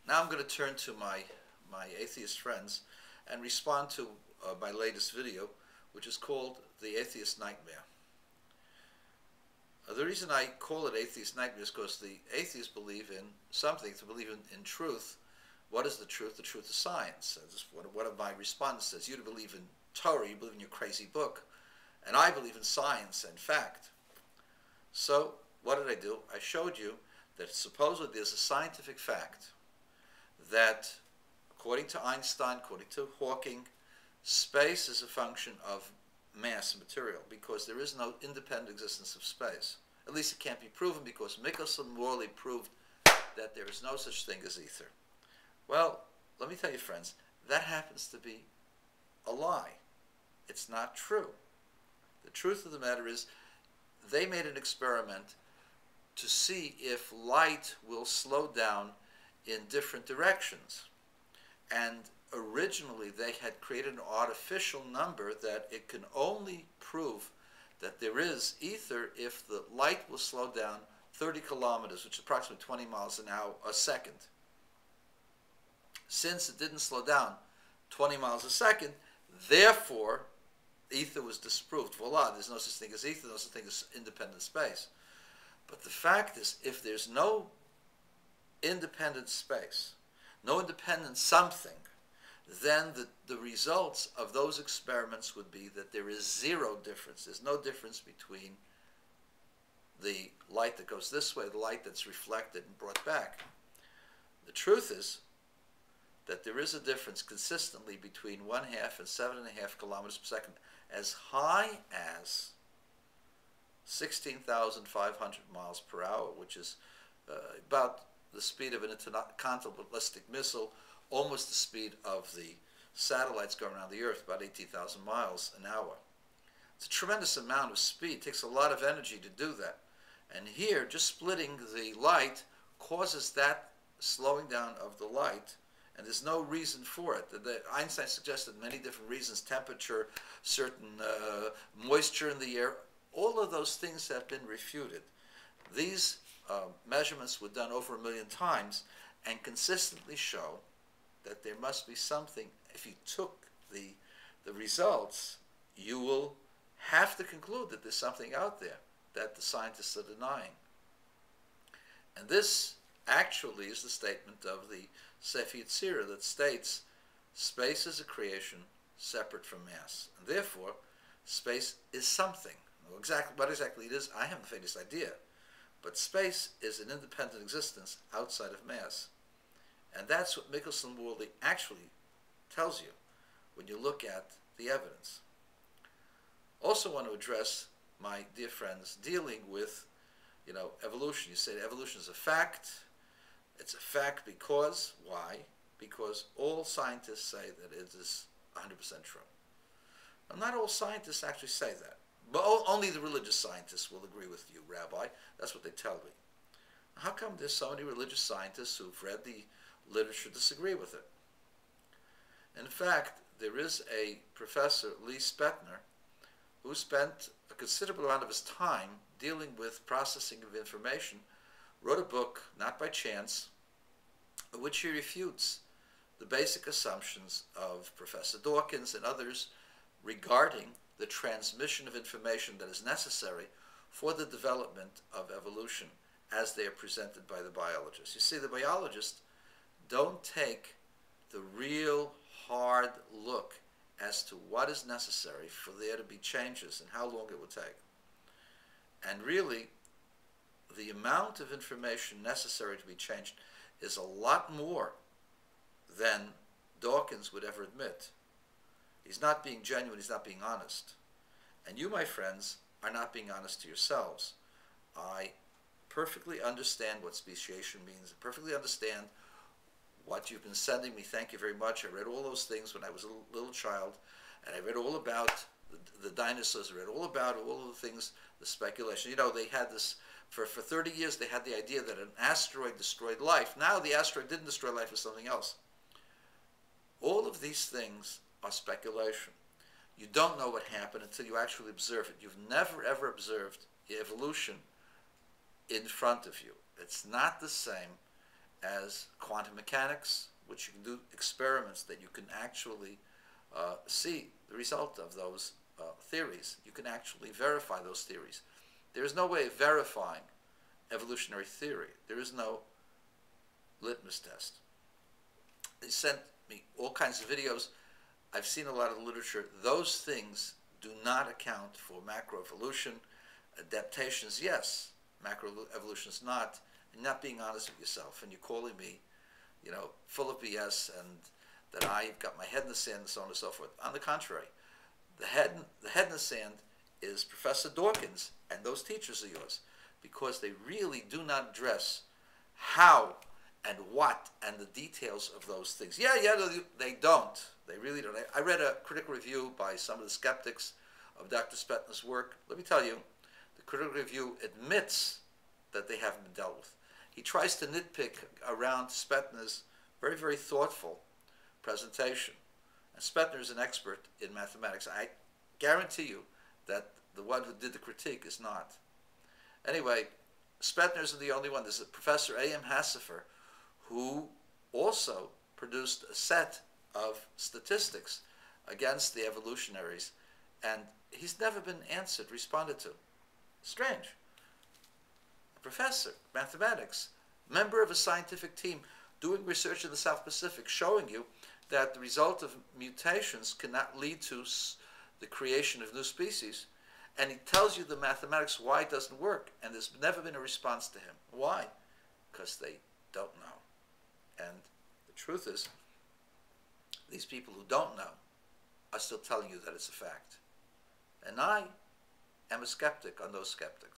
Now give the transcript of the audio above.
Now I'm going to turn to my atheist friends and respond to my latest video, which is called The Atheist Nightmare. The reason I call it Atheist Nightmare is because the atheists believe in something, to believe in truth. What is the truth? The truth is science. One of my respondents says, you believe in Torah, you believe in your crazy book, and I believe in science and fact. So what did I do? I showed you that supposedly there's a scientific fact that, according to Einstein, according to Hawking, space is a function of mass and material, because there is no independent existence of space. At least it can't be proven, because Michelson and Morley proved that there is no such thing as ether. Well, let me tell you, friends, that happens to be a lie. It's not true. The truth of the matter is, they made an experiment to see if light will slow down in different directions. And originally they had created an artificial number that it can only prove that there is ether if the light will slow down 30 kilometers, which is approximately 20 miles an hour a second. Since it didn't slow down 20 miles a second, therefore ether was disproved. Voila, there's no such thing as ether, no such thing as independent space. But the fact is, if there's no independent space, no independent something, then the results of those experiments would be that there is zero difference. There's no difference between the light that goes this way, the light that's reflected and brought back. The truth is that there is a difference consistently between 1/2 and 7.5 kilometers per second, as high as 16,500 miles per hour, which is about the speed of an intercontinental ballistic missile, almost the speed of the satellites going around the Earth, about 18,000 miles an hour. It's a tremendous amount of speed. It takes a lot of energy to do that. And here, just splitting the light causes that slowing down of the light, and there's no reason for it. Einstein suggested many different reasons: temperature, certain moisture in the air. All of those things have been refuted. These measurements were done over 1 million times and consistently show that there must be something. If you took the results, you will have to conclude that there's something out there that the scientists are denying. And this actually is the statement of the Sefer Yetzirah that states space is a creation separate from mass, and therefore space is something. Well, what exactly it is, I have the faintest idea, but space is an independent existence outside of mass. And that's what Michelson and Morley actually tells you when you look at the evidence. Also want to address my dear friends dealing with, evolution. You say evolution is a fact. It's a fact because, why? Because all scientists say that it is 100% true. Now, not all scientists actually say that, but only the religious scientists will agree with you, Rabbi. That's what they tell me. How come there's so many religious scientists who've read the literature disagree with it? In fact, there is a professor, Lee Spetner, who spent a considerable amount of his time dealing with processing of information, wrote a book, not by chance, in which he refutes the basic assumptions of Professor Dawkins and others regarding the transmission of information that is necessary for the development of evolution as they are presented by the biologists. You see, the biologists don't take the real hard look as to what is necessary for there to be changes and how long it will take. And really, the amount of information necessary to be changed is a lot more than Dawkins would ever admit. He's not being genuine, he's not being honest. And you, my friends, are not being honest to yourselves. I perfectly understand what speciation means. I perfectly understand what you've been sending me. Thank you very much. I read all those things when I was a little child, and I read all about the dinosaurs. I read all about all of the things, the speculation. They had this, for 30 years, they had the idea that an asteroid destroyed life. Now the asteroid didn't destroy life, it's something else. All of these things are speculation. You don't know what happened until you actually observe it. You've never, ever observed evolution in front of you. It's not the same as quantum mechanics, which you can do experiments that you can actually see the result of those theories. You can actually verify those theories. There is no way of verifying evolutionary theory. There is no litmus test. They sent me all kinds of videos. I've seen a lot of literature. Those things do not account for macroevolution. Adaptations, yes. Macroevolution is not. And not being honest with yourself, and you're calling me, full of BS, and that I've got my head in the sand, and so on and so forth. On the contrary, the head in the sand is Professor Dawkins and those teachers of yours, because they really do not address how and what and the details of those things. Yeah, they don't. They really don't. I read a critical review by some of the skeptics of Dr. Spetner's work. Let me tell you, the critical review admits that they haven't been dealt with. He tries to nitpick around Spetner's very, very thoughtful presentation. And Spetner is an expert in mathematics. I guarantee you that the one who did the critique is not. Anyway, Spetner isn't the only one. There's a Professor A.M. Hassifer who also produced a set of statistics against the evolutionaries, and he's never been responded to. Strange. A professor, mathematics, member of a scientific team doing research in the South Pacific, showing you that the result of mutations cannot lead to the creation of new species, and he tells you the mathematics why it doesn't work, and there's never been a response to him. Why? Because they don't know. And the truth is, these people who don't know are still telling you that it's a fact. And I am a skeptic on those skeptics.